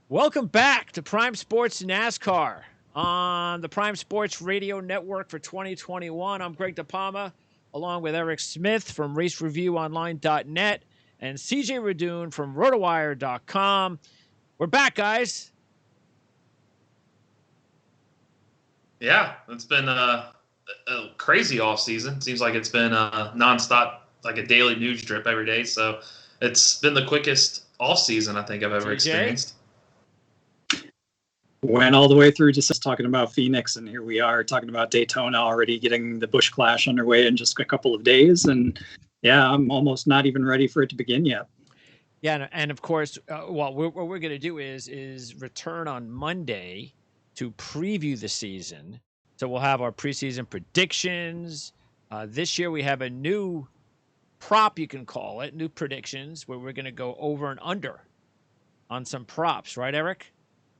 Welcome back to Prime Sports NASCAR on the Prime Sports Radio Network for 2021. I'm Greg DePalma, along with Eric Smith from RaceReviewOnline.net and CJ Radoon from RotoWire.com. We're back, guys. Yeah, it's been a crazy offseason. Seems like it's been nonstop, like a daily news drip every day. So it's been the quickest offseason I think I've ever experienced. Went all the way through just talking about Phoenix, and here we are talking about Daytona, already getting the Busch Clash underway in just a couple of days. And yeah, I'm almost not even ready for it to begin yet. Yeah, and of course, what we're going to do is return on Monday to preview the season. So we'll have our preseason predictions. This year we have a new prop, you can call it, new predictions, where we're going to go over and under on some props. Right, Eric?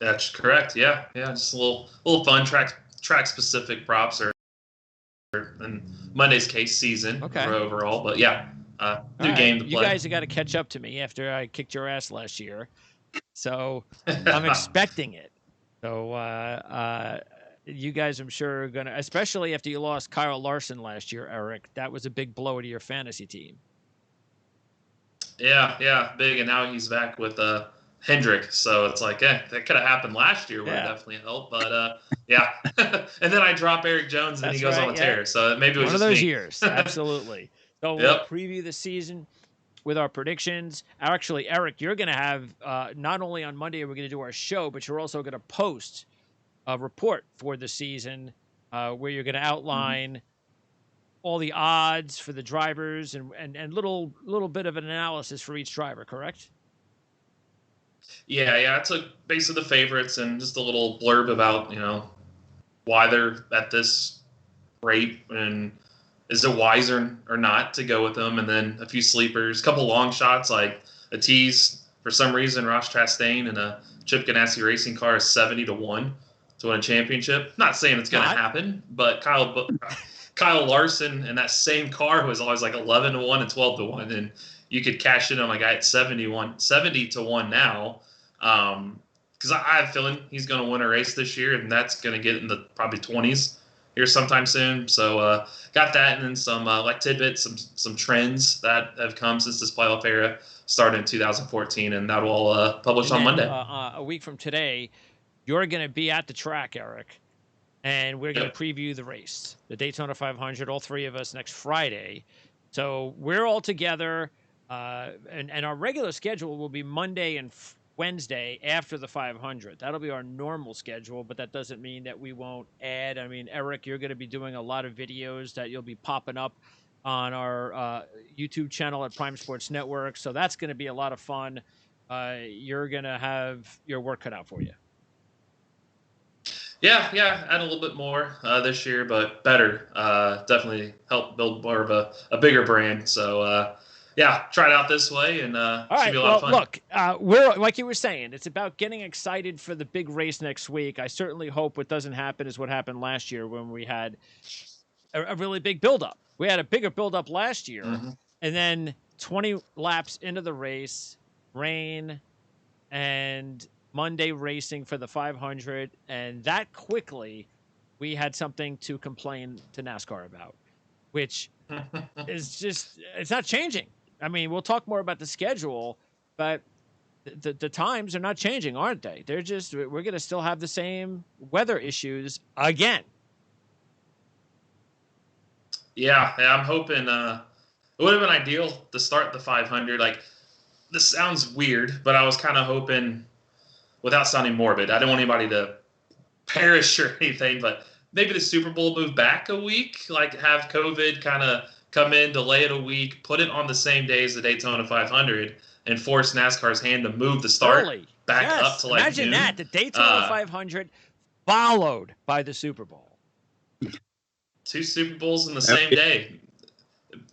That's correct. Yeah. Just a little fun track specific props, or in Monday's case, season for overall. But yeah, new game to play. You guys have got to catch up to me after I kicked your ass last year, so I'm expecting it. So you guys, I'm sure, are gonna, especially after you lost Kyle Larson last year, Eric. That was a big blow to your fantasy team. Yeah, big, and now he's back with Hendrick, so it's like, that could have happened last year. Would have definitely helped, but yeah. And then I drop Eric Jones, and he goes on a tear. So maybe it was one just of those me. Years, absolutely. So we'll preview the season with our predictions. Actually, Eric, you're going to have not only on Monday we're going to do our show, but you're also going to post a report for the season where you're going to outline all the odds for the drivers and little bit of an analysis for each driver. Correct? Yeah. I took basically the favorites and just a little blurb about, why they're at this rate and is it wiser or not to go with them. And then a few sleepers, a couple long shots, like a tease for some reason, Ross Chastain and a Chip Ganassi racing car is 70-1 to win a championship. Not saying it's going to happen, but Kyle Larson in that same car was always like 11-1 and 12-1. And you could cash in on a guy at 70-1 now. Because I have a feeling he's going to win a race this year, and that's going to get in the probably 20s here sometime soon. So got that, and then some like tidbits, some trends that have come since this playoff era started in 2014, and that will publish on Monday. A week from today, you're going to be at the track, Eric, and we're going to preview the race, the Daytona 500, all three of us next Friday. So we're all together. And our regular schedule will be Monday and Wednesday after the 500. That'll be our normal schedule, but that doesn't mean that we won't add. I mean, Eric, you're going to be doing a lot of videos that you'll be popping up on our YouTube channel at Prime Sports Network. So that's going to be a lot of fun. You're going to have your work cut out for you. Yeah, add a little bit more this year, but better. Definitely help build more of a bigger brand. So, try it out this way, and should be a lot of fun. Look, we're like you were saying, it's about getting excited for the big race next week. I certainly hope what doesn't happen is what happened last year when we had a really big buildup. We had a bigger buildup last year, and then 20 laps into the race, rain, and Monday racing for the 500, and that quickly we had something to complain to NASCAR about, which is just, it's not changing. I mean, we'll talk more about the schedule, but the times are not changing, aren't they? They're just, we're going to still have the same weather issues again. Yeah, I'm hoping it would have been ideal to start the 500. Like, this sounds weird, but I was kind of hoping, without sounding morbid, I didn't want anybody to perish or anything, but maybe the Super Bowl move back a week, like have COVID kind of come in, delay it a week, put it on the same day as the Daytona 500, and force NASCAR's hand to move the start back up to like Imagine noon. That, the Daytona 500 followed by the Super Bowl. 2 Super Bowls in the same day.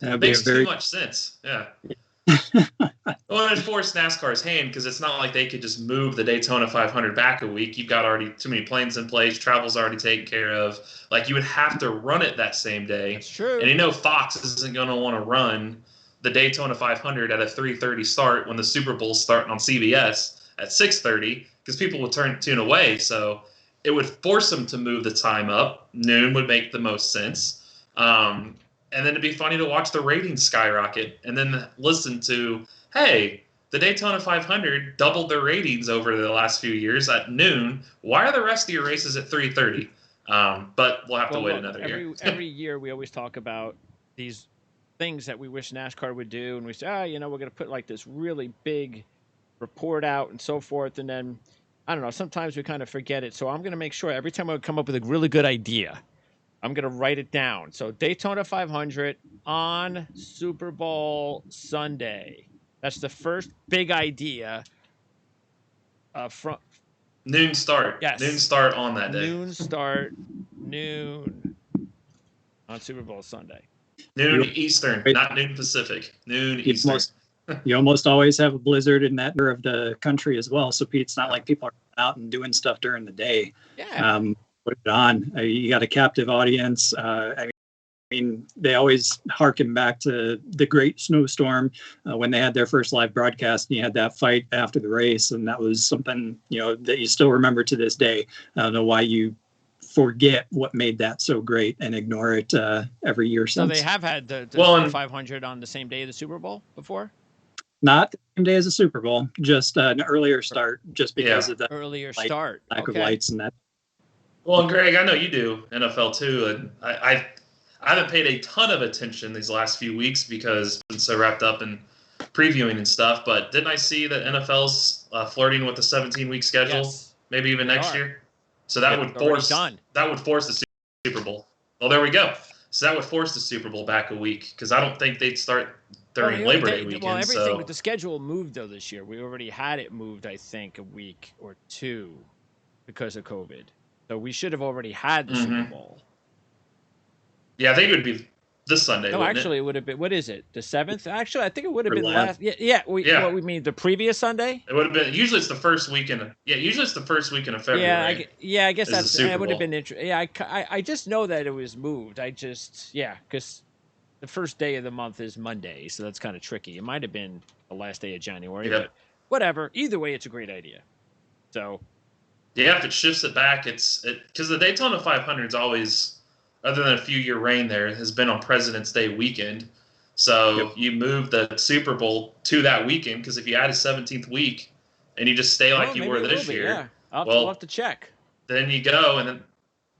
It makes too much sense. Yeah. Well, it forced NASCAR's hand because it's not like they could just move the Daytona 500 back a week. You've got already too many planes in place. Travel's already taken care of. Like, you would have to run it that same day. That's true. And Fox isn't going to want to run the Daytona 500 at a 3:30 start when the Super Bowl's starting on CBS at 6:30 because people would tune away. So it would force them to move the time up. Noon would make the most sense. And then it'd be funny to watch the ratings skyrocket and then listen to, hey, the Daytona 500 doubled their ratings over the last few years at noon. Why are the rest of your races at 3:30? But we'll have to wait another year. Every year we always talk about these things that we wish NASCAR would do, and we say, we're going to put like this really big report out and so forth, and then I don't know, sometimes we kind of forget it. So I'm going to make sure every time I come up with a really good idea, I'm going to write it down. So Daytona 500 on Super Bowl Sunday. That's the first big idea. From noon start. Yes. Noon start on that day. Noon start. Noon on Super Bowl Sunday. Noon Eastern, not noon Pacific. Noon Eastern. You almost always have a blizzard in that part of the country as well. So it's not like people are out and doing stuff during the day. Yeah. Put it on. You got a captive audience. I mean, they always harken back to the Great Snowstorm when they had their first live broadcast, and you had that fight after the race, and that was something that you still remember to this day. I don't know why you forget what made that so great and ignore it every year since. So they have had the 500 on the same day of the Super Bowl before? Not the same day as the Super Bowl, just an earlier start, just because of the earlier lack of lights and that. Well, and Greg, I know you do NFL too, and I haven't paid a ton of attention these last few weeks because I've been so wrapped up in previewing and stuff. But didn't I see that NFL's flirting with the 17-week schedule? Yes. Maybe even next year. So that would force the Super Bowl. Well, there we go. So that would force the Super Bowl back a week because I don't think they'd start during Labor Day weekend. Well, everything with the schedule moved though this year. We already had it moved, I think, a week or two because of COVID. So we should have already had the Super Bowl. Yeah, I think it would be this Sunday. No, actually, it would have been. What is it? The 7th? Actually, I think it would have been last. Yeah. What we mean, the previous Sunday? It would have been. Usually, it's the first weekend. Usually it's the first weekend of February. I guess that would have been interesting. Yeah, I just know that it was moved. Because the first day of the month is Monday, so that's kind of tricky. It might have been the last day of January, but whatever. Either way, it's a great idea. So. Yeah, if it shifts it back, because the Daytona 500 is always, other than a few-year reign there, has been on President's Day weekend. So you move the Super Bowl to that weekend, because if you add a 17th week and you just stay like you were this year, yeah. I'll have to check. Then you go, and then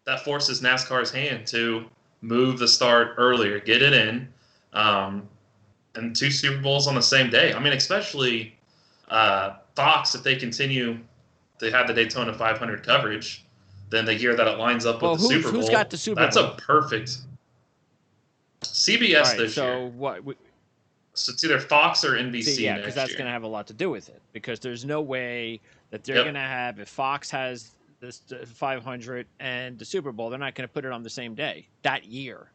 that forces NASCAR's hand to move the start earlier, get it in, and 2 Super Bowls on the same day. I mean, especially Fox, if they continue to have the Daytona 500 coverage, then the year that it lines up with the Super Bowl. Who's got the Super Bowl? That's a perfect CBS this year. So what? So it's either Fox or NBC. Yeah, because that's going to have a lot to do with it. Because there's no way that they're going to have, if Fox has this 500 and the Super Bowl, they're not going to put it on the same day that year,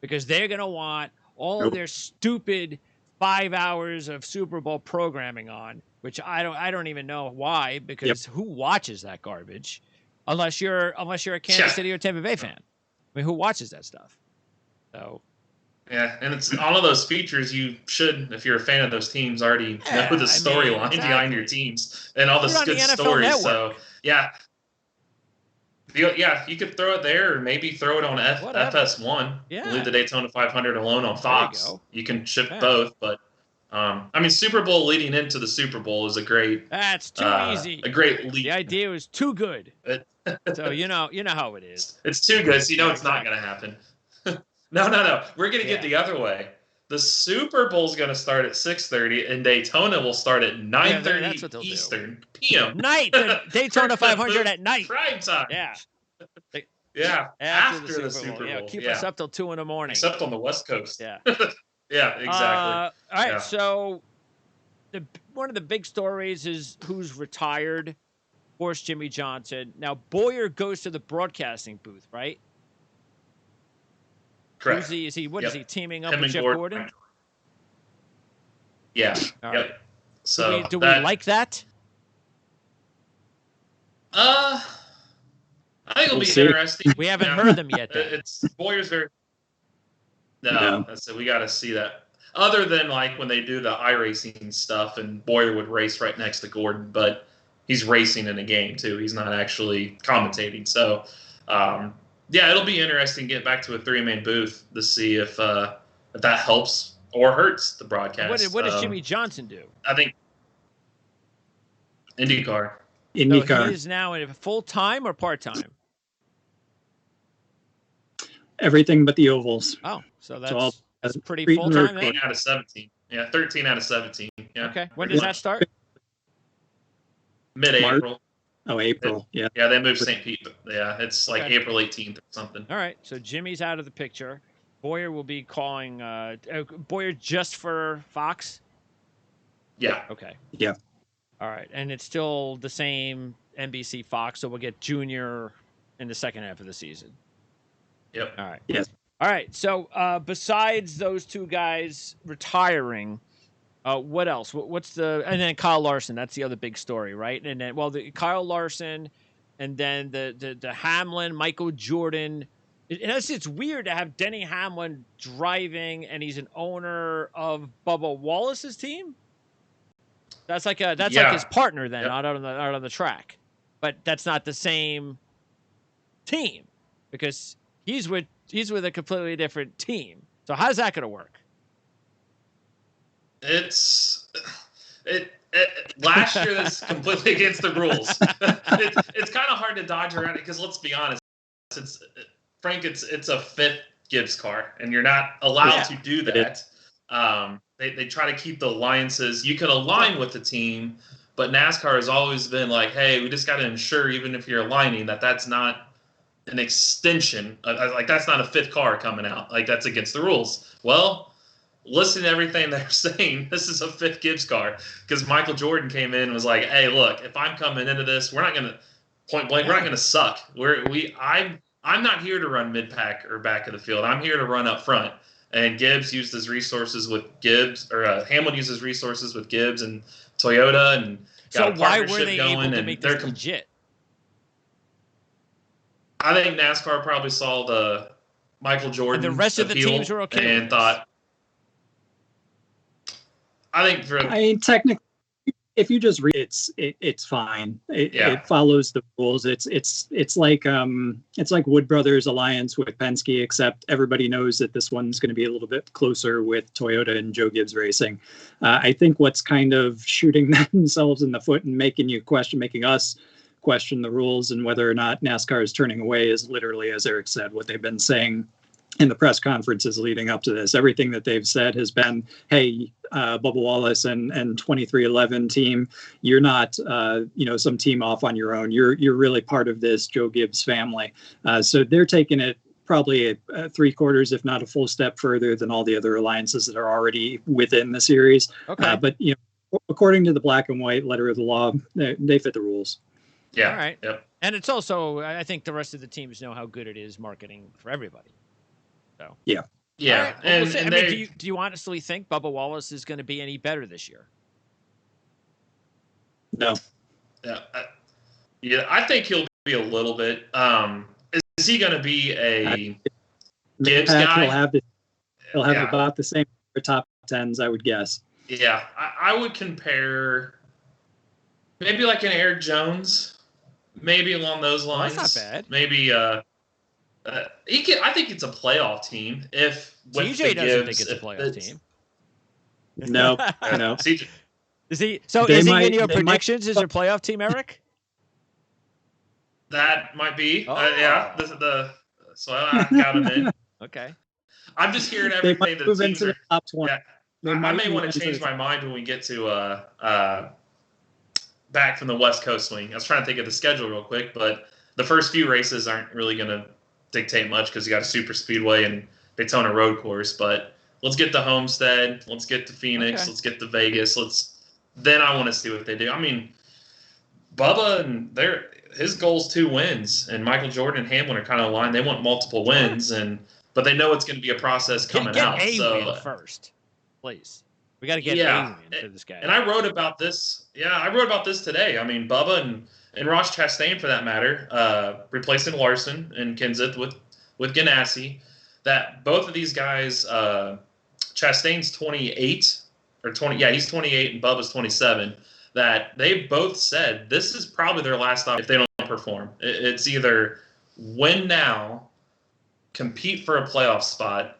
because they're going to want all of their stupid 5 hours of Super Bowl programming on, which I don't even know why, because who watches that garbage? Unless you're a Kansas City or Tampa Bay fan. I mean, who watches that stuff? So. Yeah, and it's all of those features you should, if you're a fan of those teams, already know the storyline behind your teams and all the good stories. Network. So you could throw it there, or maybe throw it on FS1. Yeah. Leave the Daytona 500 alone on Fox. You can ship both, but Super Bowl leading into the Super Bowl is a great. That's too easy. A great lead. The idea was too good. So you know how it is. It's too good, so you know it's not going to happen. No. We're going to get the other way. The Super Bowl's going to start at 6:30, and Daytona will start at 9:30 Eastern p.m. Night. Daytona 500 at night. Prime time. Yeah. After the Super Bowl. Yeah, keep us up till 2 a.m. Except on the West Coast. Yeah. Yeah, exactly. All right, so one of the big stories is who's retired. Of course, Jimmy Johnson. Now, Boyer goes to the broadcasting booth, right? Correct. Is he teaming up with Jeff Gordon? Yeah. Right. So do we like that? I think it'll be interesting. We haven't heard them yet. It's Boyer's very. No, that's it. We got to see that. Other than like when they do the iRacing stuff, and Boyer would race right next to Gordon, but he's racing in a game too. He's not actually commentating. So, yeah, it'll be interesting to get back to a 3-man booth to see if that helps or hurts the broadcast. What does Jimmy Johnson do? I think IndyCar. IndyCar. So he is now in full-time or part-time? Everything but the ovals. Oh, so all that's pretty treat and full-time record. then? 13 out of 17. Yeah, 13 out of 17. Yeah. Okay. When does that start? Mid-April. Oh, April. Yeah. Yeah, they moved St. Pete. Yeah, it's like Okay. April 18th or something. All right. So Jimmy's out of the picture. Boyer will be calling Boyer just for Fox? Yeah. Okay. Yeah. All right. And it's still the same NBC Fox, so we'll get Junior in the second half of the season. Yep. All right. Yes. All right. So besides those two guys retiring, what else? What's and then Kyle Larson? That's the other big story, right? And then Kyle Larson, and then the Hamlin, Michael Jordan. It's weird to have Denny Hamlin driving, and he's an owner of Bubba Wallace's team. That's like his partner then, out on the track, but that's not the same team because he's with a completely different team. So how's that going to work? Last year that's completely against the rules. It's kind of hard to dodge around it because let's be honest, it's a fifth Gibbs car, and you're not allowed to do that. They try to keep the alliances. You can align with the team, but NASCAR has always been like, hey, we just got to ensure, even if you're aligning, that's not an extension. Like that's not a fifth car coming out. Like that's against the rules. Well, listen to everything they're saying. This is a fifth Gibbs car because Michael Jordan came in and was like, hey, look, if I'm coming into this, we're not going to point blank. We're not going to suck. I'm not here to run mid-pack or back of the field. I'm here to run up front. And Gibbs used his resources with Hamlin used his resources with Gibbs and Toyota, and got a why partnership were they going. able to and make this legit? I think NASCAR probably saw the Michael Jordan And the rest of the teams were okay and with thought. Technically, if you just read it's fine. It follows the rules. It's like Wood Brothers Alliance with Penske, except everybody knows that this one's going to be a little bit closer with Toyota and Joe Gibbs Racing. I think what's kind of shooting themselves in the foot and making us question the rules and whether or not NASCAR is turning away is literally, as Eric said, what they've been saying in the press conferences leading up to this. Everything that they've said has been, hey, Bubba Wallace and 2311 team, you're not some team off on your own. You're really part of this Joe Gibbs family. So they're taking it probably a 3/4, if not a full step further than all the other alliances that are already within the series. Okay. But according to the black and white letter of the law, they fit the rules. Yeah. All right. Yep. And it's also, I think the rest of the teams know how good it is marketing for everybody. So yeah. Yeah. Right. Well, do you honestly think Bubba Wallace is going to be any better this year? No. Yeah. I think he'll be a little bit. Is he going to be a Gibbs guy? He'll have about the same top 10s, I would guess. Yeah. I would compare maybe like an Eric Jones, maybe along those lines. That's not bad. Maybe I think it's a playoff team. If TJ doesn't think it's a playoff team. No. Is he? So is he in your predictions? Is your playoff team, Eric? That might be. Oh. Yeah. So I got him in. Okay. I'm just hearing everything that move teams into are. the top 20. Yeah, I may want to change my mind when we get to back from the West Coast swing. I was trying to think of the schedule real quick, but the first few races aren't really going to dictate much because you got a super speedway and Daytona road course. But let's get to Homestead. Let's get to Phoenix. Okay. Let's get to Vegas. Then I want to see what they do. I mean, Bubba and his goal's 2 wins, and Michael Jordan and Hamlin are kind of aligned. They want multiple wins, but they know it's going to be a process coming out. Get a win first, please. We got to get a win for this guy. And I wrote about this. Yeah, I wrote about this today. I mean, Bubba and Ross Chastain, for that matter, replacing Larson and Kenseth with Ganassi. That both of these guys, Chastain's 28 or 20. Yeah, he's 28 and Bubba's 27. that they both said this is probably their last option if they don't perform. It's either win now, compete for a playoff spot,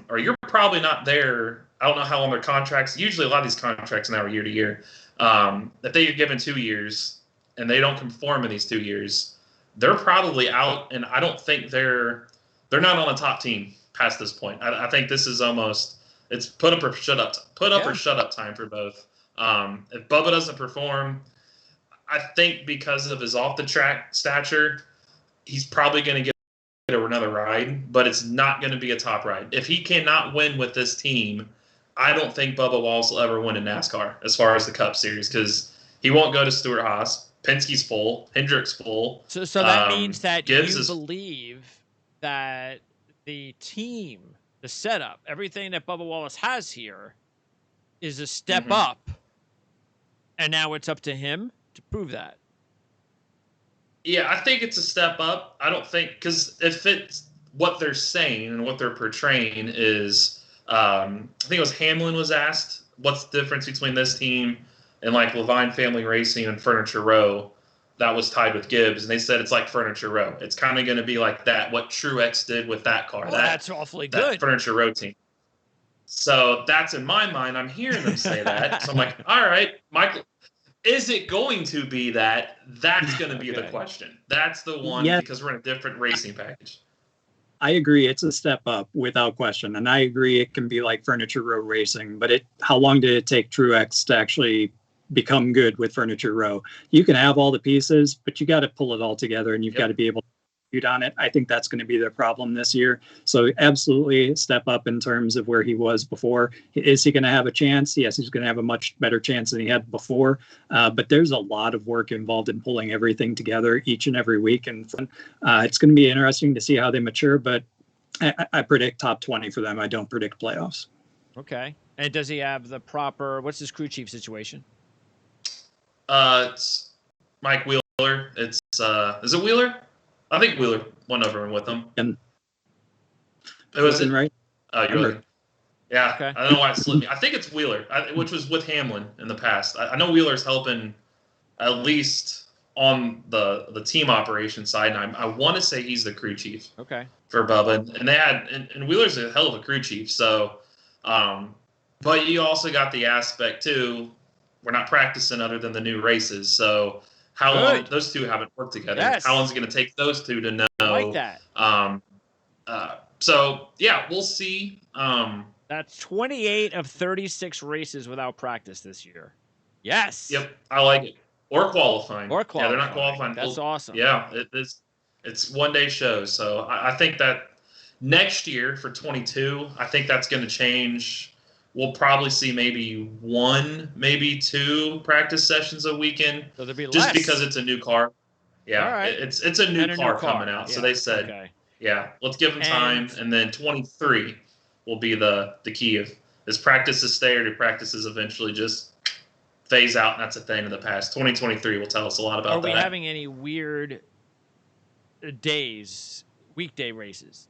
or you're probably not there. I don't know how long their contracts. Usually, a lot of these contracts now are year to year. If they get given 2 years and they don't conform in these 2 years, they're probably out. And I don't think they're not on a top team past this point. I think this is almost it's put up or shut up. Or shut up time for both. If Bubba doesn't perform, I think because of his off the track stature, he's probably going to get another ride, but it's not going to be a top ride. If he cannot win with this team, I don't think Bubba Wallace will ever win in NASCAR as far as the Cup Series because he won't go to Stewart-Haas. Penske's full. Hendrick's full. So that means that you believe that the team, the setup, everything that Bubba Wallace has here is a step up, and now it's up to him to prove that. Yeah, I think it's a step up. I don't think because if it's what they're saying and what they're portraying is, I think it was Hamlin was asked what's the difference between this team and like Levine Family Racing and Furniture Row that was tied with Gibbs, and they said it's like Furniture Row. It's kind of going to be like that. What Truex did with that car. That's awfully that good. Furniture Row team. So that's in my mind. I'm hearing them say that. So I'm like, all right, Michael. Is it going to be that? That's going to be the question. That's the one because we're in a different racing package. I agree. It's a step up without question. And I agree it can be like Furniture Row racing, but how long did it take Truex to actually become good with Furniture Row? You can have all the pieces, but you got to pull it all together and you've got to be able to execute on it. I think that's going to be their problem this year. So absolutely step up in terms of where he was before. Is he going to have a chance? Yes, he's going to have a much better chance than he had before. But there's a lot of work involved in pulling everything together each and every week. And it's going to be interesting to see how they mature, but I predict top 20 for them. I don't predict playoffs. Okay. And does he have the proper, what's his crew chief situation? It's Mike Wheeler. It's, is it Wheeler? I think Wheeler went over with him. And it was right. Yeah, okay. I don't know why it slipped me. I think it's Wheeler, which was with Hamlin in the past. I know Wheeler's helping at least on the team operation side, and I want to say he's the crew chief. Okay. For Bubba, and they had and Wheeler's a hell of a crew chief. So, but you also got the aspect too. We're not practicing other than the new races, so. How long those two haven't worked together? Yes. How long is it going to take those two to know? I like that. So yeah, we'll see. That's 28 of 36 races without practice this year. Yes. Yep, I like it. Or qualifying. Yeah, they're not qualifying. That's awesome. Yeah, it's one-day shows. So I think that next year for 22, I think that's going to change. We'll probably see maybe 1, maybe 2 practice sessions a weekend. So there'll be just less. because it's a new car. Yeah, right. it's a new car coming out. Yeah. So they said, let's give them time, and then 23 will be the key of does practices stay or do practices eventually just phase out, and that's a thing in the past. 2023 will tell us a lot about that. Are we having any weird weekday races?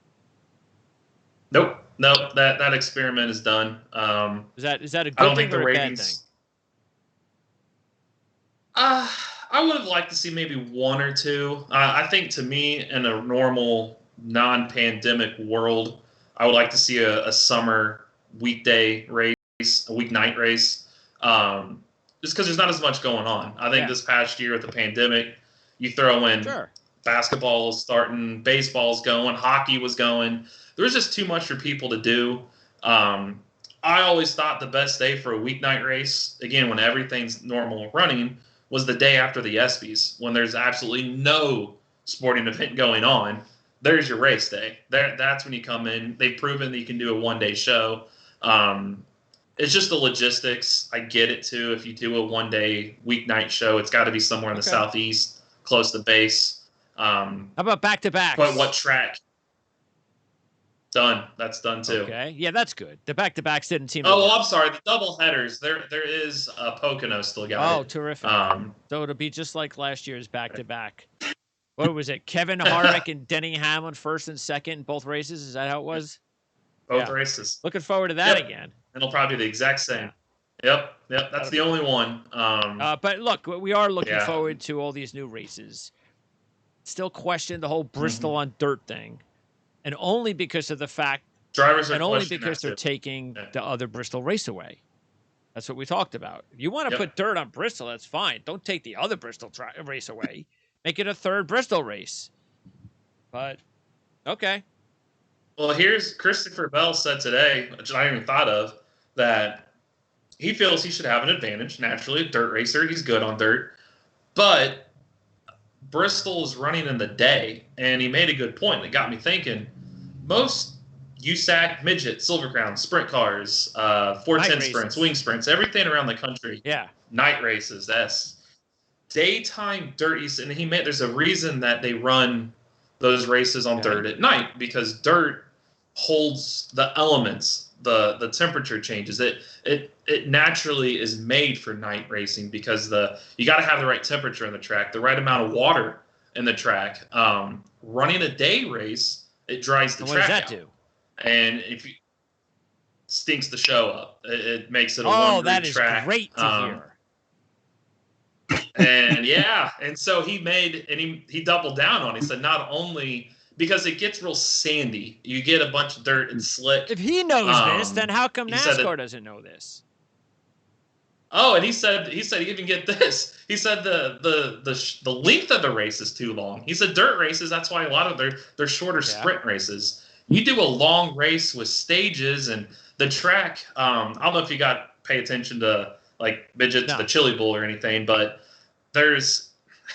Nope. That experiment is done. Is that a good thing or a bad thing? I would have liked to see maybe 1 or 2. I think to me, in a normal, non-pandemic world, I would like to see a summer weekday race, a weeknight race, just because there's not as much going on. I think this past year with the pandemic, you throw in basketball is starting, baseball's going, hockey was going. There was just too much for people to do. I always thought the best day for a weeknight race, again, when everything's normal running, was the day after the ESPYs, when there's absolutely no sporting event going on. There's your race day. That's when you come in. They've proven that you can do a one-day show. It's just the logistics. I get it, too. If you do a one-day weeknight show, it's got to be somewhere in the southeast, close to base. How about back-to-backs? But what track? Done. That's done too. Okay. Yeah, that's good. The back-to-backs didn't seem to work. work. I'm sorry. The double headers. There is Pocono still got it. Terrific. So it'll be just like last year's back-to-back. What was it? Kevin Harvick and Denny Hamlin first and second in both races? Is that how it was? Both races. Looking forward to that again. And it'll probably be the exact same. Yep. That's the only one. But look, we are looking Yeah. forward to all these new races. Still question the whole Bristol on dirt thing, and only because of the fact, Drivers are and only questioning because that they're too. taking Yeah. the other Bristol race away. That's what we talked about. If you want to put dirt on Bristol, that's fine. Don't take the other Bristol race away. Make it a third Bristol race. But okay. Well, here's Christopher Bell said today, which I hadn't even thought of, that he feels he should have an advantage. Naturally, a dirt racer, he's good on dirt, but Bristol is running in the day, and he made a good point that got me thinking. Most USAC, midget, Silver Crown, sprint cars, 410 sprints, wing sprints, everything around the country. Yeah. Night races, that's daytime dirt. And there's a reason that they run those races on dirt at night, because dirt holds the elements, the temperature changes. It naturally is made for night racing because you got to have the right temperature in the track, the right amount of water in the track. Running a day race, it dries the track out. What does that do? And if you stinks the show up, it makes it a one that is track. Great to hear. And so he doubled down on it. He said not only because it gets real sandy, you get a bunch of dirt and slick. If he knows this, then how come NASCAR doesn't know this? Oh, and he said even get this. He said the length of the race is too long. He said dirt races, that's why a lot of they're shorter sprint races. You do a long race with stages and the track. I don't know if you pay attention to like midget to the Chili Bowl or anything, but there's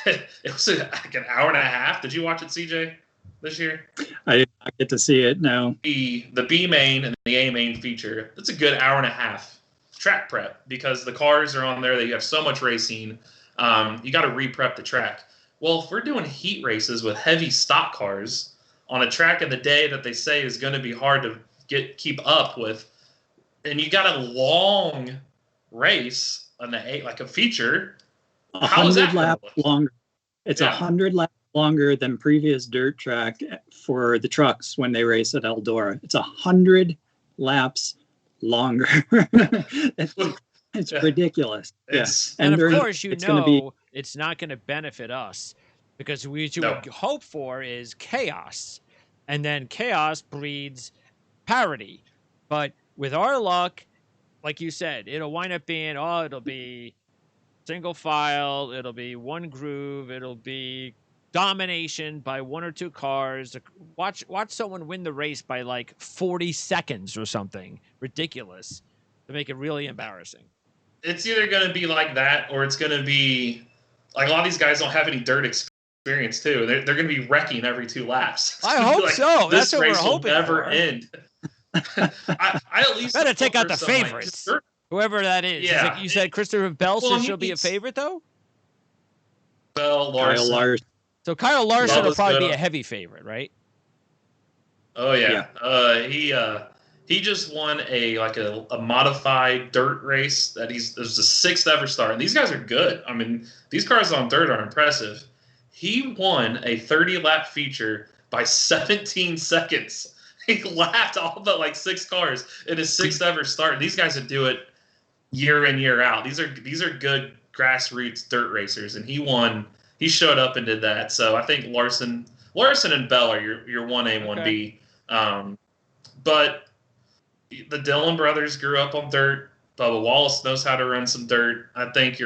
it was like an hour and a half. Did you watch it, CJ, this year? I did not get to see it. No. The B main and the A main feature. It's a good hour and a half track prep because the cars are on there. That you have so much racing. You got to re-prep the track. Well, if we're doing heat races with heavy stock cars on a track in the day that they say is going to be hard to keep up with, and you got a long race on like a feature, 100 laps longer. It's 100 laps longer than previous dirt track for the trucks when they race at Eldora. It's 100 laps longer. It's ridiculous. Yes, and of course, it's not going to benefit us because what you would hope for is chaos, and then chaos breeds parity. But with our luck, like you said, it'll wind up being it'll be single file, it'll be one groove, it'll be domination by one or two cars. Watch someone win the race by like 40 seconds or something ridiculous to make it really embarrassing. It's either going to be like that or it's going to be like a lot of these guys don't have any dirt experience too. They're going to be wrecking every 2 laps. I hope so. That's what we're hoping will never for. End. I at least better take out the favorites. Whoever that is. Yeah. Like you said Christopher Bell says she'll be a favorite though? Bell, Kyle Larson. So Kyle Larson will probably be a heavy favorite, right? Oh yeah. He just won a modified dirt race that it was the 6th ever start. And these guys are good. I mean, these cars on dirt are impressive. He won a 30-lap feature by 17 seconds. He lapped all but 6 cars in his 6th ever start. And these guys would do it year in, year out. These are good grassroots dirt racers, and he won. He showed up and did that. So I think Larson and Bell are your 1A, 1B. But the Dillon brothers grew up on dirt. Bubba Wallace knows how to run some dirt. I think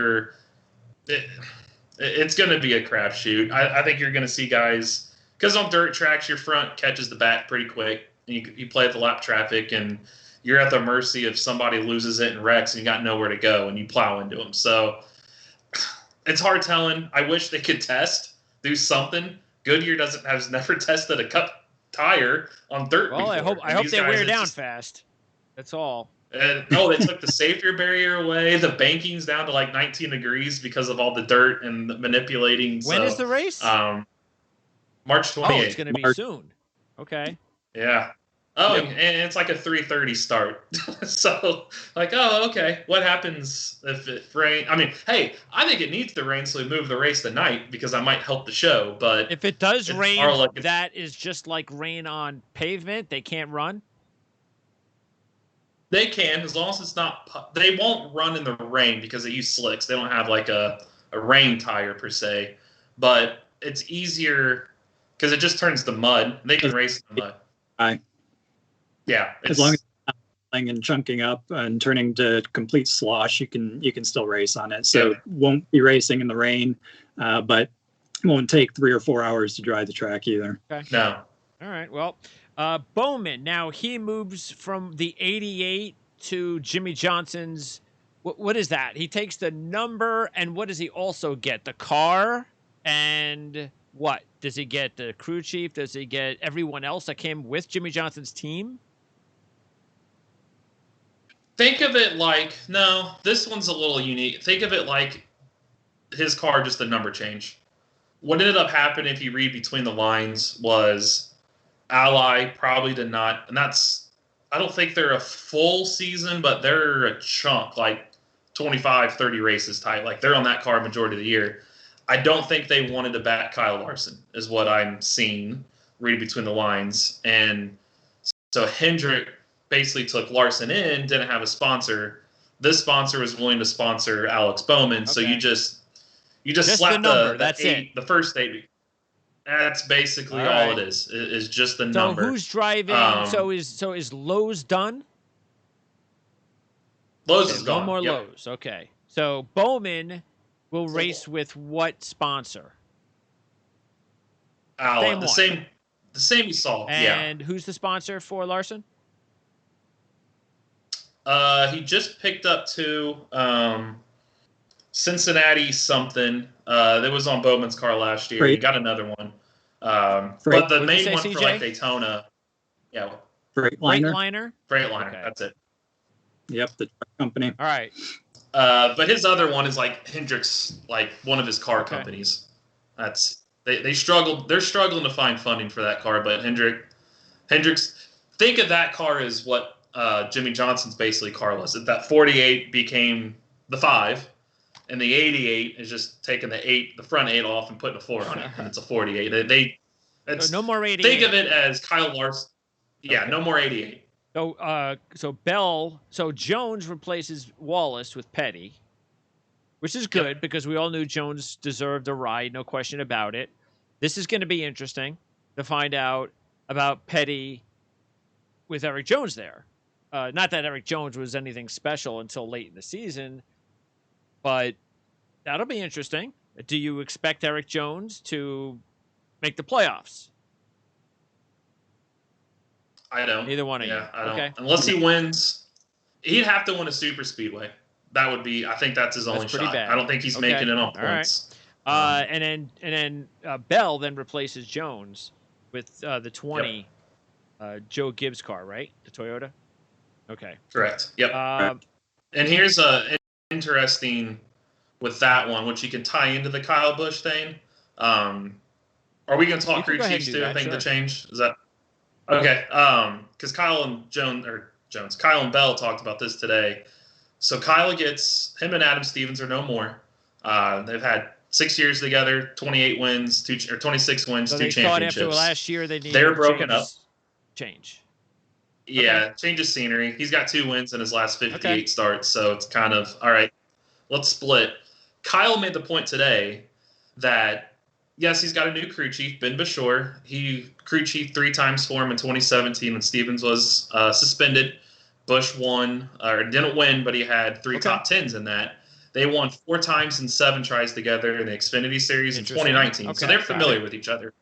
it's going to be a crapshoot. I think you're going to see guys, because on dirt tracks, your front catches the back pretty quick. You play at the lap traffic, and you're at the mercy if somebody loses it and wrecks, and you got nowhere to go, and you plow into them. So it's hard telling. I wish they could do something. Goodyear has never tested a cup tire on dirt before. I hope they wear down fast. That's all. And they took the safety barrier away. The banking's down to 19 degrees because of all the dirt and the manipulating. When is the race? March 28th. Oh, it's going to be soon. Okay. Yeah. Oh, and it's like a 3:30 start. So, okay. What happens if it rains? I mean, hey, I think it needs to rain so we move the race to night because I might help the show. But if it does rain, that is just like rain on pavement. They can't run. They can, as long as it's not. They won't run in the rain because they use slicks. They don't have like a rain tire per se, but it's easier because it just turns to mud. They can race in the mud. Right. Yeah, As long as it's not falling and chunking up and turning to complete slosh, you can still race on it. So won't be racing in the rain, but it won't take 3 or 4 hours to drive the track either. Okay. No. All right. Well, Bowman, now he moves from the 88 to Jimmy Johnson's. What is that? He takes the number, and what does he also get? The car, and what? Does he get the crew chief? Does he get everyone else that came with Jimmy Johnson's team? Think of it like, no, this one's a little unique. Think of it like his car, just the number change. What ended up happening, if you read between the lines, was Ally probably did not, and that's, I don't think they're a full season, but they're a chunk, like 25, 30 races type. Like they're on that car majority of the year. I don't think they wanted to back Kyle Larson, is what I'm seeing, reading between the lines. And so Hendrick basically took Larson in, didn't have a sponsor. This sponsor was willing to sponsor Alex Bowman, so you just slap the number. the That's eight, the first 8. That's basically all it is just the number. So who's driving? So is Lowe's done? Lowe's is gone. No more Lowe's. Okay. So Bowman will race with what sponsor? The same you saw. And who's the sponsor for Larson? He just picked up 2 Cincinnati something. That was on Bowman's car last year. He got another one. But the main one for like Daytona. Yeah. Freightliner. Freightliner. Okay. That's it. Yep, the truck company. All right. But his other one is like Hendrick's, like one of his car companies. That's they struggled. They're struggling to find funding for that car. But Hendrick's, think of that car as what Jimmy Johnson's basically car was. That 48 became the 5, and the 88 is just taking the front 8 off and putting a 4 on it, and it's a 48. It's no more 88. Think of it as Kyle Larson. Yeah, no more 88. So Jones replaces Wallace with Petty, which is good because we all knew Jones deserved a ride, no question about it. This is going to be interesting to find out about Petty with Eric Jones there. Not that Eric Jones was anything special until late in the season, but that'll be interesting. Do you expect Eric Jones to make the playoffs? I don't. Neither one of you. Yeah, I don't. Okay. Unless he wins, he'd have to win a super speedway. That would be. I think that's his only shot. Bad. I don't think he's making it on points. All right. And then Bell then replaces Jones with the 20 Joe Gibbs car, right? The Toyota. Okay. Correct. Yep. And here's a interesting with that one, which you can tie into the Kyle Busch thing. Are we going to talk crew chiefs too? I think the change is that. Okay, because Kyle and Bell talked about this today. So Kyle him and Adam Stevens are no more. They've had 6 years together, 28 wins, 26 wins, so 2 they championships. Thought after last year they're broken up. Change. Yeah, change of scenery. He's got 2 wins in his last 58 starts, so it's kind of, all right, let's split. Kyle made the point today that, yes, he's got a new crew chief, Ben Bashore. He crew chief 3 times for him in 2017 when Stevens was suspended. Busch won, or didn't win, but he had 3 top 10s in that. They won 4 times in 7 tries together in the Xfinity Series in 2019. So they're familiar with each other.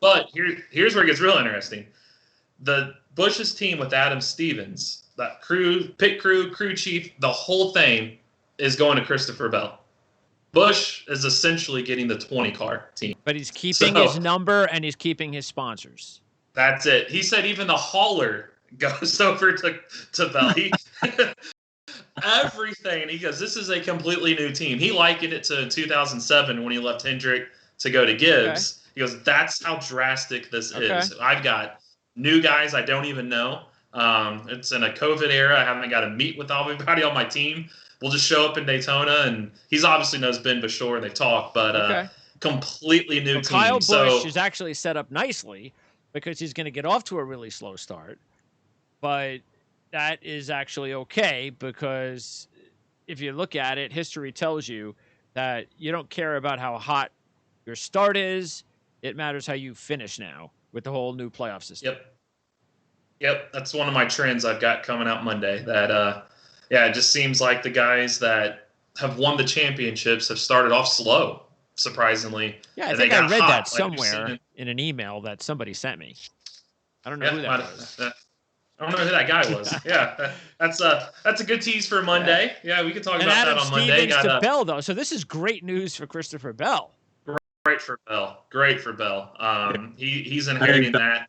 But here's where it gets real interesting. The Busch's team with Adam Stevens, that pit crew chief, the whole thing is going to Christopher Bell. Busch is essentially getting the 20 car team. But he's keeping his number and he's keeping his sponsors. That's it. He said even the hauler goes over to Bell. Everything. He goes, this is a completely new team. He likened it to 2007 when he left Hendrick to go to Gibbs. Okay. He goes, that's how drastic this is. I've got new guys I don't even know. It's in a COVID era. I haven't got to meet with everybody on my team. We'll just show up in Daytona, and he's obviously knows Ben Bashore, and they've talked, but completely new team. Kyle Busch is actually set up nicely because he's going to get off to a really slow start, but that is actually okay, because if you look at it, history tells you that you don't care about how hot your start is. It matters how you finish now with the whole new playoff system. Yep. That's one of my trends I've got coming out Monday. That, it just seems like the guys that have won the championships have started off slow, surprisingly. Yeah, I and think they I got read hot, that like somewhere in an email that somebody sent me. I don't know who that was. I don't know who that guy was. Yeah, that's a good tease for Monday. Yeah, we can talk And about Adam that on Monday. Stevens to Bell, though. So this is great news for Christopher Bell. Great for Bell. Great for Bell. He's I inheriting think that.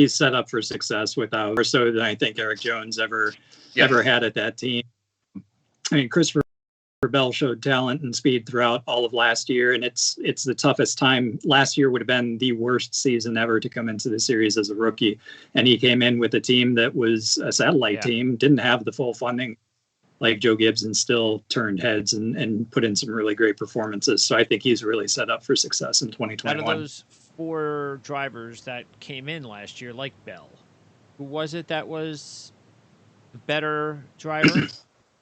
he's set up for success without more so than I think Eric Jones ever had at that team. I mean, Christopher Bell showed talent and speed throughout all of last year, and it's the toughest time. Last year would have been the worst season ever to come into the series as a rookie, and he came in with a team that was a satellite team, didn't have the full funding like Joe Gibbs, and still turned heads and put in some really great performances. So I think he's really set up for success in 2021. Out of those 4 drivers that came in last year, like Bell, who was it that was the better driver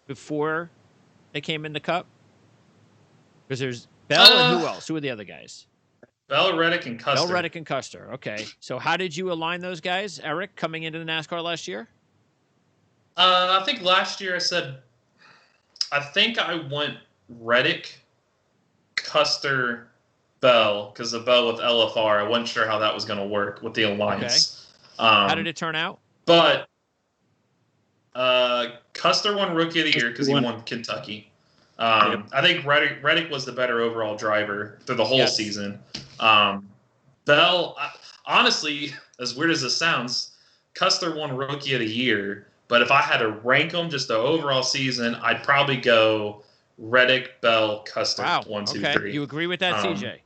before they came in the Cup? Because there's Bell and who else? Who are the other guys? Bell, Reddick, and Custer. Bell, Reddick, and Custer. Okay. So how did you align those guys, Eric, coming into the NASCAR last year? I think last year I think I went Reddick, Custer, Bell, because the Bell with LFR, I wasn't sure how that was going to work with the alliance. Okay. How did it turn out? But Custer won Rookie of the Year because he won Kentucky. I think Reddick was the better overall driver through the whole season. Bell, honestly, as weird as this sounds, Custer won Rookie of the Year. But if I had to rank them just the overall season, I'd probably go Reddick, Bell, Custer, 1, 2, 3. You agree with that, CJ?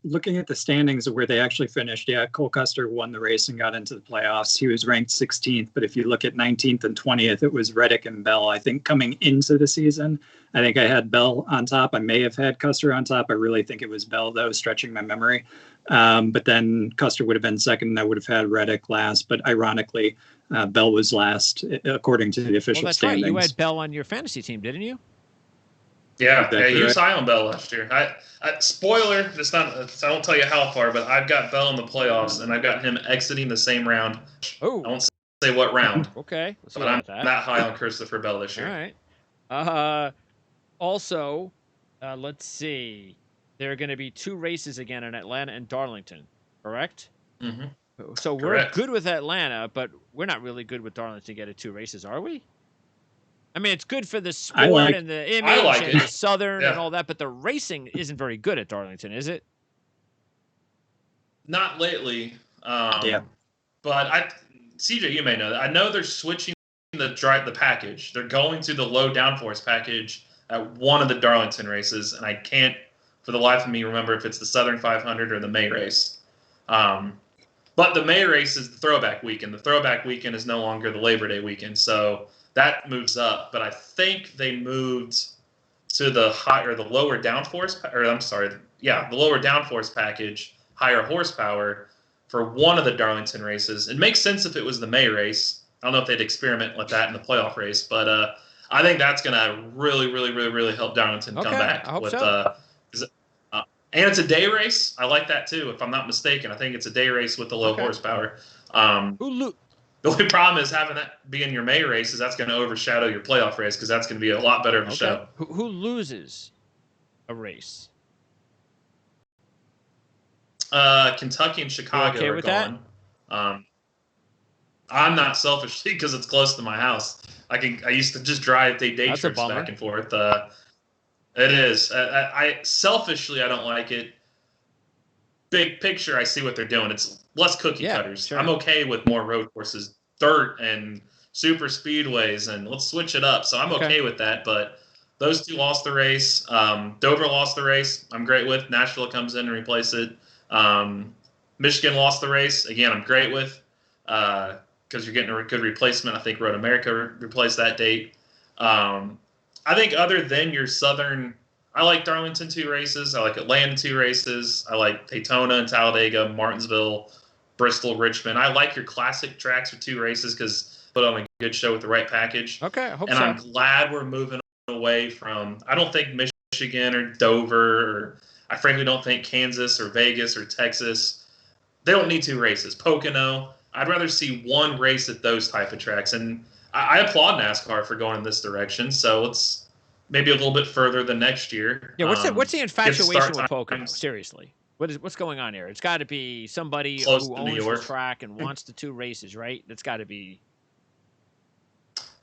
Looking at the standings of where they actually finished, Cole Custer won the race and got into the playoffs. He was ranked 16th, but if you look at 19th and 20th, it was Reddick and Bell. I think coming into the season, I think I had Bell on top. I may have had Custer on top. I really think it was Bell, though, stretching my memory. But then Custer would have been second, and I would have had Reddick last. But ironically, Bell was last, according to the official standings. Right. You had Bell on your fantasy team, didn't you? Yeah, he was high on Bell last year. Spoiler, I won't tell you how far, but I've got Bell in the playoffs, and I've got him exiting the same round. Oh. I won't say what round. Okay. But I'm not high on Christopher Bell this year. All right. Also, let's see. There are going to be 2 races again in Atlanta and Darlington, correct? Mm-hmm. So we're good with Atlanta, but we're not really good with Darlington to get at 2 races, are we? I mean, it's good for the sport and the image and the Southern and all that, but the racing isn't very good at Darlington, is it? Not lately. But CJ, you may know that. I know they're switching the package. They're going to the low downforce package at one of the Darlington races, and I can't, for the life of me, remember if it's the Southern 500 or the May race. But the May race is the throwback weekend. The throwback weekend is no longer the Labor Day weekend, so that moves up. But I think they moved to the lower downforce, the lower downforce package, higher horsepower for one of the Darlington races. It makes sense if it was the May race. I don't know if they'd experiment with that in the playoff race, but I think that's going to really, really, really, really help Darlington come back. I hope so. And it's a day race. I like that too, if I'm not mistaken. I think it's a day race with the low horsepower. The only problem is having that be in your May race is that's going to overshadow your playoff race because that's going to be a lot better of a show. Who loses a race? Kentucky and Chicago are gone. That? I'm not selfishly because it's close to my house. I used to just drive day trips back and forth. It is. I selfishly I don't like it. Big picture, I see what they're doing. It's less cookie cutters. Sure. I'm okay with more road courses, dirt and super speedways, and let's switch it up. So I'm okay with that. But those 2 lost the race. Dover lost the race. I'm great with. Nashville comes in and replace it. Michigan lost the race. Again, I'm great with because you're getting a good replacement. I think Road America replaced that date. I think other than your Southern, I like Darlington 2 races. I like Atlanta 2 races. I like Daytona and Talladega, Martinsville, Bristol, Richmond. I like your classic tracks for 2 races because put on a good show with the right package. Okay, I hope and so. I'm glad we're moving away from. I don't think Michigan or Dover, or I frankly don't think Kansas or Vegas or Texas. They don't need 2 races. Pocono. I'd rather see 1 race at those type of tracks, and I applaud NASCAR for going in this direction. So it's maybe a little bit further than next year. Yeah, what's the infatuation with Pocono? times Seriously, what's going on here? It's got to be somebody close who to New owns the York. track and wants the 2 races, right? That's got to be.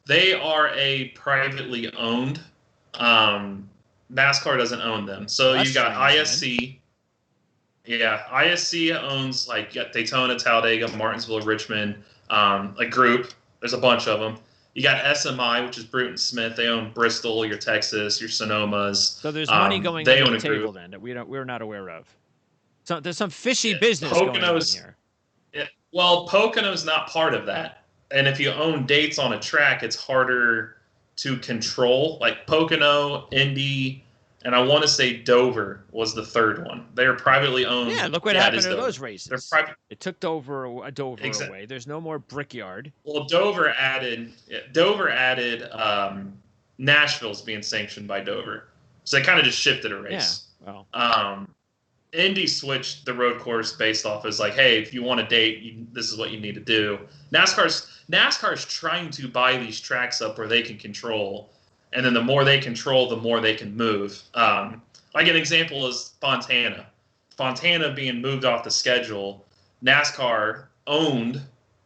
They are a privately owned. NASCAR doesn't own them, so That's you got strange, ISC. Yeah, ISC owns like Daytona, Talladega, Martinsville, Richmond, a group. There's a bunch of them. You got SMI, which is Bruton Smith. They own Bristol, your Texas, your Sonomas. So there's money going they under own the a table group. then that we're not aware of. So there's some fishy business going on Pocono's- here. Well, Pocono's not part of that. And if you own dates on a track, it's harder to control. Like Pocono, Indy, and I want to say Dover was the 3rd one. They're privately owned. Yeah, look what it happened is to Dover. those They're races. private. It took Dover away. There's no more Brickyard. Well, Dover added Nashville's being sanctioned by Dover, so they kind of just shifted a race. Yeah, well, Indy switched the road course based off as like, hey, if you want a date, this is what you need to do. NASCAR's trying to buy these tracks up where they can control, and then the more they control, the more they can move. Like an example is Fontana. Fontana being moved off the schedule, NASCAR owned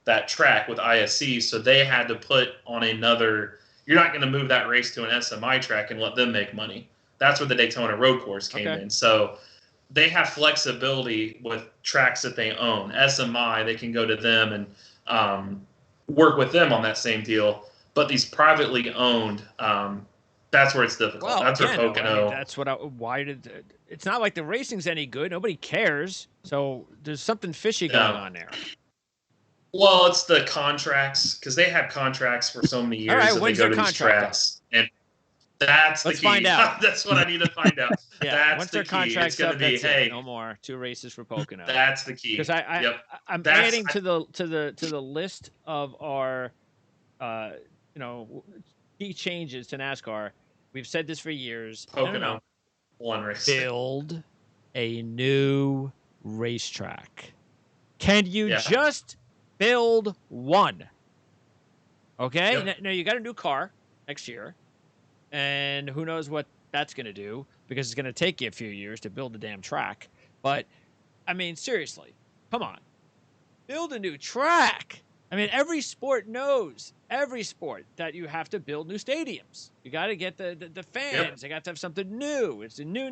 that track with ISC, so they had to put on another. You're not going to move that race to an SMI track and let them make money. That's where the Daytona road course came in. So they have flexibility with tracks that they own. SMI, they can go to them and work with them on that same deal. But these privately owned, that's where it's difficult. well, That's again, where Pocono. that's why did it's not like the racing's any good. Nobody cares. So there's something fishy going on there. Well, it's the contracts, because they have contracts for so many years All right, that they when's go their to these contract tracks. And that's Let's the key. find out. That's what I need to find out. Yeah, That's once the their key. contract's It's going up, to be, that's hey, it. No more 2 races for Pocono. that's the key. Because I'm That's- adding to the list of our key changes to NASCAR. We've said this for years. Pocono, 1 race. Build a new racetrack. Can you just build one? Okay. Yep. Now you got a new car next year, and who knows what that's going to do, because it's going to take you a few years to build a damn track. But I mean, seriously, come on, build a new track. I mean, every sport knows, that you have to build new stadiums. You got to get the fans. Yep. They got to have something new. It's a new.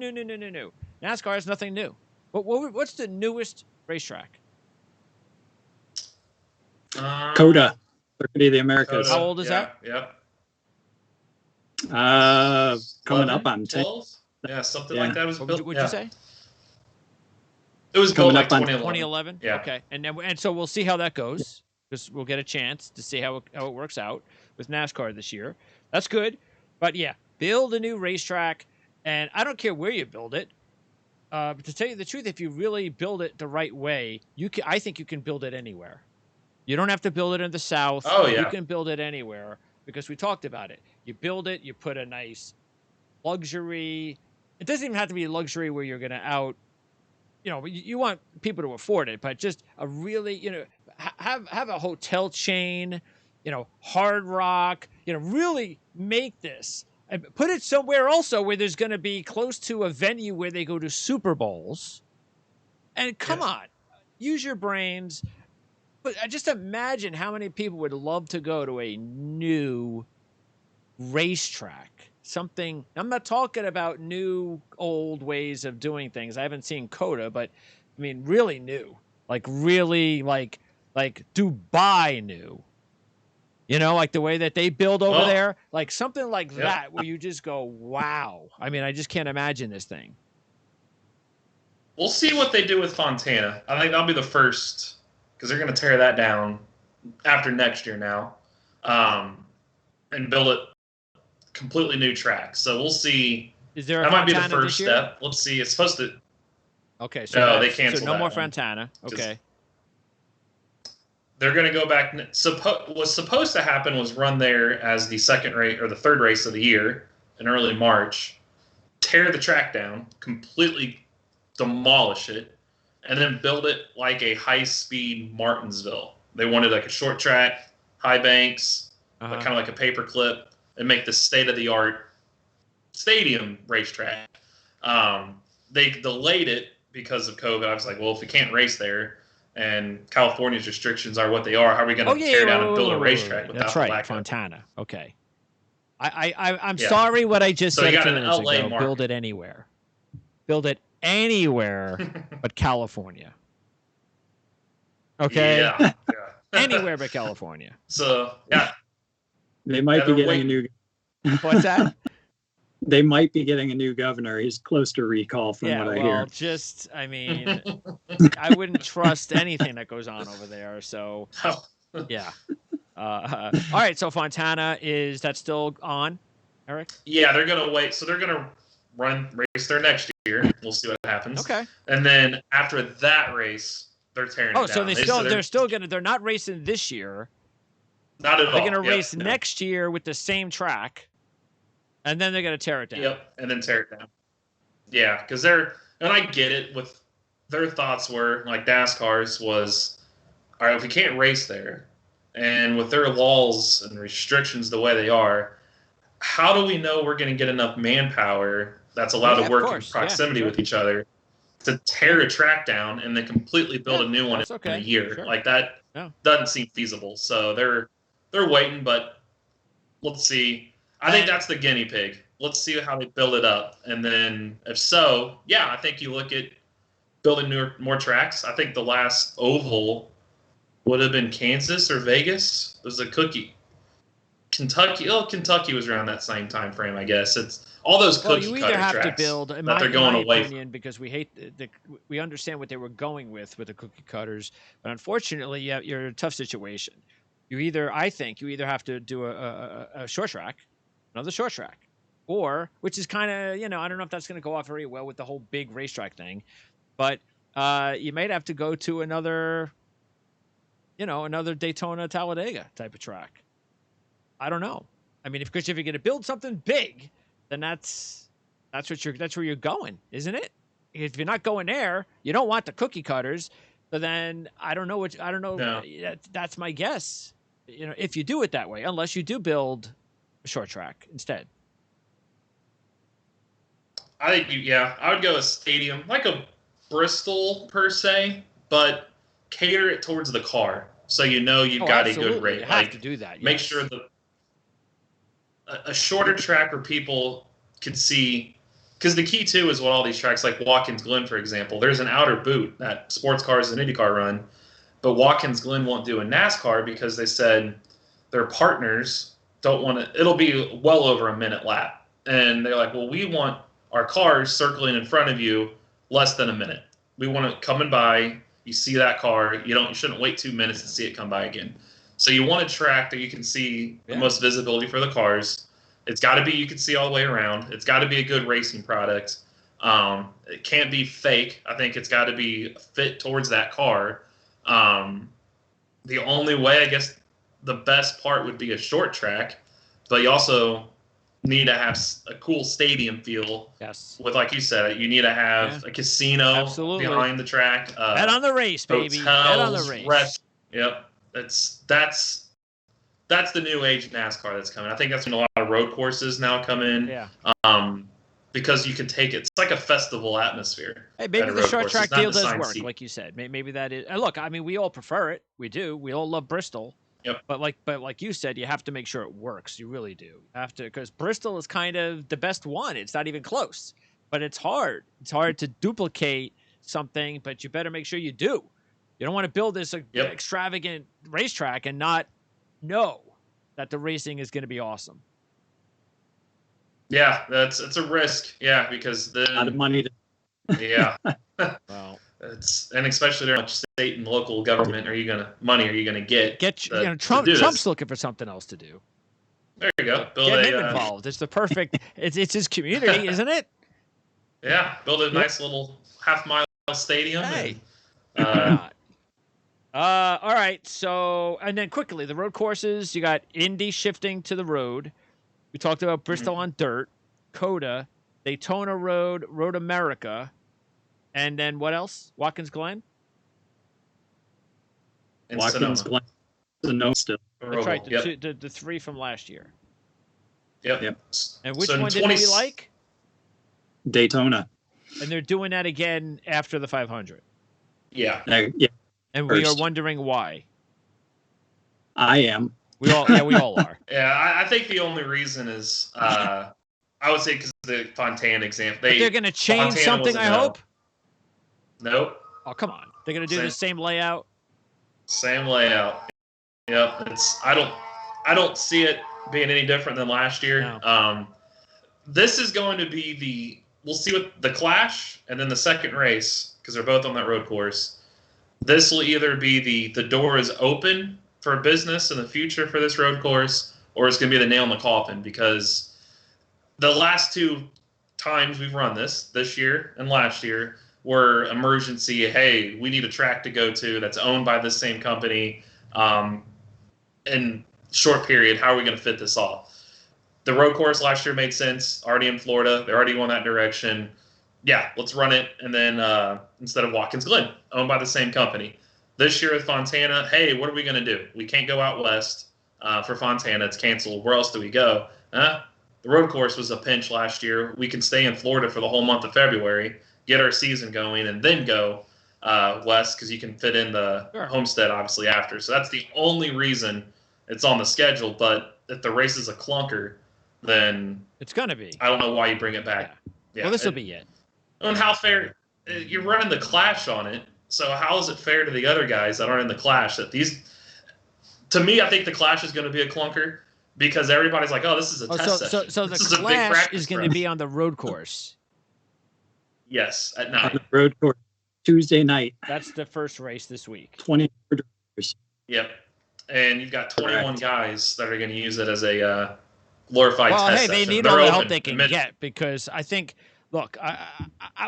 NASCAR has nothing new. What's the newest racetrack? Coda, Circuit of the Americas. How old is that? Yep. Coming 11, up on 10. 12? Yeah, something Yeah. like that was What built. would you say? It was Coming built like up on 2011. 2011. Yeah. Okay, and so we'll see how that goes, because we'll get a chance to see how it works out with NASCAR this year. That's good, but yeah, build a new racetrack, and I don't care where you build it. But to tell you the truth, if you really build it the right way, I think you can build it anywhere. You don't have to build it in the South. Oh, yeah. You can build it anywhere, because we talked about it. You build it, you put a nice luxury. It doesn't even have to be luxury where you're going to you want people to afford it, but just a really, have a hotel chain, Hard Rock, really make this. And put it somewhere also where there's going to be close to a venue where they go to Super Bowls. And come on, use your brains. But just imagine how many people would love to go to a new racetrack. Something, I'm not talking about new, old ways of doing things. I haven't seen Coda, but I mean, really new. Like really like Dubai new. Like the way that they build over there, like something like that, where you just go, wow. I mean, I just can't imagine this thing. We'll see what they do with Fontana. I think that'll be the first, because they're going to tear that down after next year now, and build it completely new track. So we'll see. Is there that might be the Fontana first this year? step. Let's see. It's supposed to. Okay, so No, they canceled so no that more one. Fontana. Okay. they're going to go back. What's supposed to happen was run there as the second race or the third race of the year in early March, tear the track down, completely demolish it, and then build it like a high-speed Martinsville. They wanted like a short track, high banks, kind of like a paper clip, and make the state-of-the-art stadium racetrack. They delayed it because of COVID. I was like, well, if we can't race there, and California's restrictions are what they are, how are we going to tear down and build a racetrack without That's right, lack Fontana. Okay. I'm sorry what I just said. You got an LA market. Build it anywhere. Build it anywhere but California. Okay? Yeah. Anywhere but California. So, yeah. They might be getting a new... What's that? They might be getting a new governor. He's close to recall from what I hear. I wouldn't trust anything that goes on over there. So, yeah. All right. So Fontana, is that still on, Eric? Yeah, they're going to wait. So they're going to race there next year. We'll see what happens. Okay. And then after that race, they're tearing it down. So they're not racing this year. Not at all. They're going to race next year with the same track. And then they're going to tear it down. Yep, and then tear it down. Yeah, because and I get it, with their thoughts were, like NASCAR's was, all right, if we can't race there, and with their laws and restrictions the way they are, how do we know we're going to get enough manpower that's allowed to work in proximity with each other to tear a track down and then completely build a new one in a year? Sure. Like, that doesn't seem feasible. So they're waiting, but let's see. I think that's the guinea pig. Let's see how they build it up. And then if so, yeah, I think you look at building more tracks. I think the last oval would have been Kansas or Vegas. It was a cookie. Kentucky was around that same time frame, I guess. It's all those cookie cutter tracks. You either have to build, in my opinion, because we understand what they were going with the cookie cutters, but unfortunately, you're in a tough situation. I think you either have to do a short track, another short track, or, which is kind of, I don't know if that's going to go off very well with the whole big racetrack thing, but you might have to go to another Daytona, Talladega type of track. I don't know. I mean, because if you're going to build something big, then that's where you're going, isn't it? If you're not going there, you don't want the cookie cutters. But then I don't know. No. That's my guess. If you do it that way, unless you do build a short track instead. I think I would go a stadium, like a Bristol per se, but cater it towards the car, so you've got absolutely. A good rate. You have to do that. Make sure a shorter track where people could see, because the key too is what all these tracks like Watkins Glen, for example, there's an outer boot that sports cars and IndyCar run, but Watkins Glen won't do a NASCAR because they said their partners don't want to. It'll be well over a minute lap, and they're like, well, we want our cars circling in front of you less than a minute. We want it coming by. You see that car. You shouldn't wait 2 minutes to see it come by again. So you want a track that you can see the most visibility for the cars. It's got to be you can see all the way around. It's got to be a good racing product. It can't be fake. I think it's got to be fit towards that car. The only way, I guess, the best part would be a short track, but you also need to have a cool stadium feel. Yes. With, like you said, you need to have a casino behind the track. Bet on the race, baby. Bet on the race. Yep. That's the new age NASCAR that's coming. I think that's when a lot of road courses now come in. Yeah. Because you can take it. It's like a festival atmosphere. Hey, maybe the short track deal does work, like you said. Maybe that is. Look, I mean, we all prefer it. We do. We all love Bristol. Yep. But like you said, you have to make sure it works. You really do. You have to, because Bristol is kind of the best one. It's not even close. But it's hard. It's hard to duplicate something, but you better make sure you do. You don't want to build this extravagant racetrack and not know that the racing is going to be awesome. Yeah, it's a risk. Yeah, because then a lot of money. Well, and especially how much state and local government are you gonna get? Trump's looking for something else to do. There you go. Get him involved. It's the perfect. it's his community, isn't it? Yeah, build a nice little half-mile stadium. Hey, All right. So, and then quickly, the road courses, you got Indy shifting to the road. We talked about Bristol on dirt, Coda, Daytona Road, Road America, and then what else? Watkins Glen? And Watkins Sonoma. Glen, no still. That's right. Yep. The three from last year. Yep. And which So one did we like? Daytona. And they're doing that again after the 500. Yeah. Yeah. And we are First. wondering why. I am. We all are. Yeah, I think the only reason is I would say because the Fontana example. But they're going to change Fontana something, was a I no. hope. Nope. Oh, come on. They're going to do the same layout. Same layout. Yep. I don't see it being any different than last year. No. This is going to be we'll see what the Clash and then the second race, because they're both on that road course. This will either be the door is open for business in the future for this road course, or it's going to be the nail in the coffin, because the last two times we've run this year and last year, were emergency, hey, we need a track to go to that's owned by this same company in short period. How are we going to fit this off? The road course last year made sense. Already in Florida. They're already going that direction. Yeah, let's run it. And then instead of Watkins Glen, owned by the same company. This year with Fontana, hey, what are we going to do? We can't go out west for Fontana. It's canceled. Where else do we go? The road course was a pinch last year. We can stay in Florida for the whole month of February, get our season going, and then go west, because you can fit in the Homestead, obviously, after. So that's the only reason it's on the schedule. But if the race is a clunker, then it's going to be. I don't know why you bring it back. Yeah. Well, this will be it. And how fair – you're running the Clash on it, so how is it fair to the other guys that aren't in the Clash that these – to me, I think the Clash is going to be a clunker, because everybody's like, oh, this is a test session. So the Clash is going to be on the road course. Yes, at night. On the road course, Tuesday night. That's the first race this week. 20 drivers. Yep. And you've got 21 guys that are going to use it as a glorified test session. Well, hey, they need all the help they can get, because I think, look,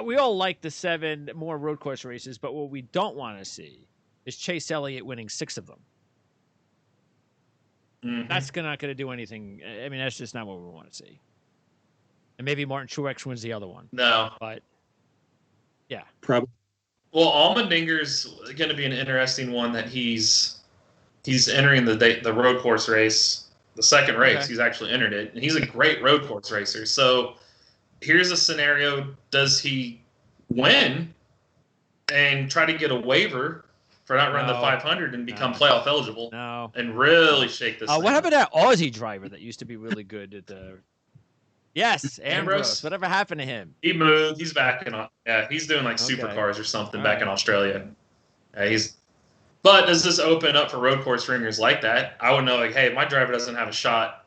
we all like the 7 more road course races, but what we don't want to see is Chase Elliott winning 6 of them. Mm-hmm. That's not going to do anything. I mean, that's just not what we want to see. And maybe Martin Truex wins the other one. No. But, yeah. Probably. Well, Allmendinger's going to be an interesting one, that he's entering the road course race, the second race. Okay. He's actually entered it, and he's a great road course racer. So here's a scenario. Does he win and try to get a waiver for not running the 500 and become playoff eligible? No. And really shake this thing what happened to that Aussie driver that used to be really good at the... Yes, Ambrose. Whatever happened to him? He moved. He's back in. Yeah, he's doing like supercars or something back in Australia. But does this open up for road course ringers like that? I would know, like, hey, my driver doesn't have a shot,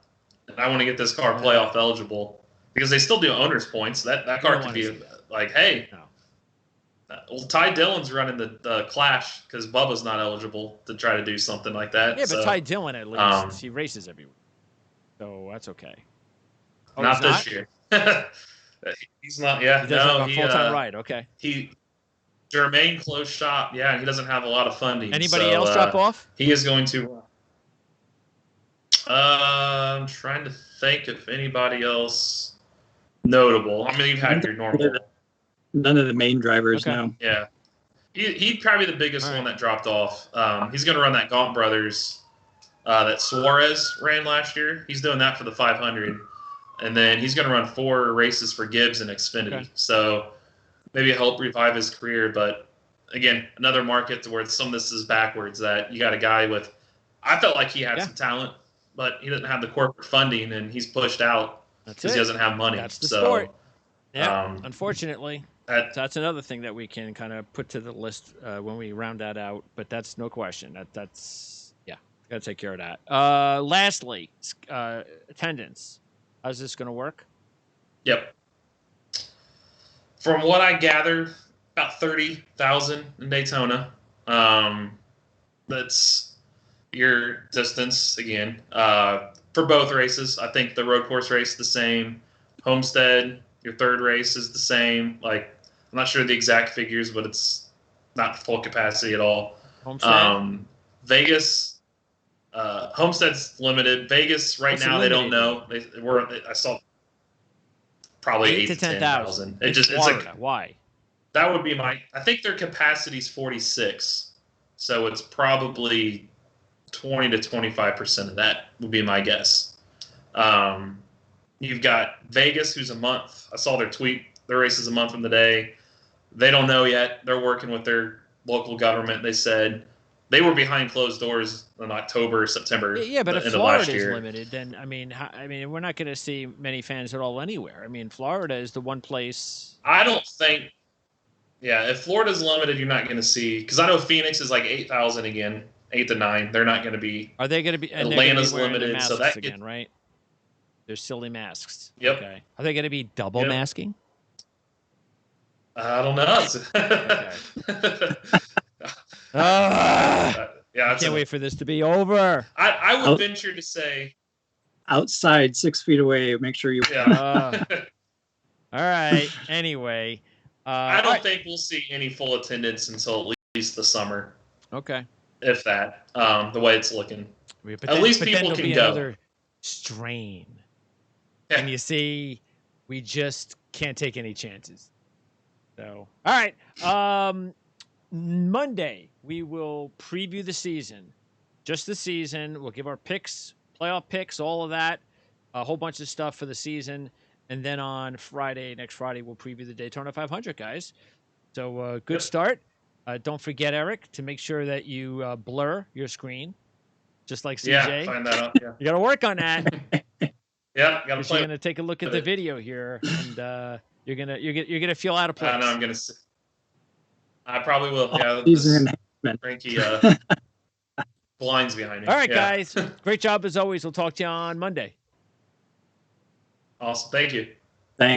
and I want to get this car playoff eligible, because they still do owners points. That car could be like, hey, well, Ty Dillon's running the Clash because Bubba's not eligible to try to do something like that. Yeah, but Ty Dillon at least he races every week, so that's okay. Oh, not this year. He's not. Yeah, he doesn't have a full-time ride. Okay. Jermaine closed shop. Yeah, he doesn't have a lot of funding. Anybody else drop off? He is going to. I'm trying to think if anybody else notable. I mean, you've had your normal. None of the main drivers now. Yeah, he'd probably be the biggest one that dropped off. He's going to run that Gaunt Brothers that Suarez ran last year. He's doing that for the 500. And then he's going to run 4 races for Gibbs and Xfinity. Okay. So maybe help revive his career. But, again, another market where some of this is backwards, that you got a guy with – I felt like he had some talent, but he doesn't have the corporate funding, and he's pushed out because he doesn't have money. That's the sport. Yeah, unfortunately. That's another thing that we can kind of put to the list when we round that out. But that's no question. That's got to take care of that. Lastly, attendance. How's this going to work? Yep. From what I gather, about 30,000 in Daytona. That's your distance again. For both races, I think the road course race is the same. Homestead, your third race is the same. Like, I'm not sure the exact figures, but it's not full capacity at all. Homestead? Vegas, Homestead's limited. Vegas right What's now they don't limited? know. I saw probably 8 to 10,000. It just Florida. it's like Why? that would be my. I think their capacity is 46, so it's probably 20 to 25% of that would be my guess. You've got Vegas, who's a month. I saw their tweet. Their race is a month from the day. They don't know yet. They're working with their local government. They said they were behind closed doors in October, September. Yeah, but if end of last Florida is year. limited, then I mean, we're not going to see many fans at all anywhere. I mean, Florida is the one place. I don't think. Yeah, if Florida's limited, you're not going to see, because I know Phoenix is like 8,000 again, 8 to 9. They're not going to be. Are they going to be? And Atlanta's they're gonna be wearing limited, their so masks that again, right? They're silly masks. Yep. Okay. Are they going to be double Yep. masking? I don't know. I can't wait for this to be over. I would venture to say outside 6 feet away. Make sure you. Yeah. All right. Anyway, I don't think we'll see any full attendance until at least the summer. Okay. If that, the way it's looking. At least people can go. Another strain. Yeah. And you see, we just can't take any chances. So, all right. Monday, we will preview the season. Just the season. We'll give our picks, playoff picks, all of that. A whole bunch of stuff for the season. And then on next Friday, we'll preview the Daytona 500, guys. So, good start. Don't forget, Eric, to make sure that you blur your screen, just like CJ. Yeah, find that out. Yeah. You got to work on that. Yeah, got to play. You're gonna take a look at the video here, and you're gonna feel out of place. I know I'm gonna. I probably will. Yeah, Frankie blinds behind me. All right, guys. Great job as always. We'll talk to you on Monday. Awesome. Thank you.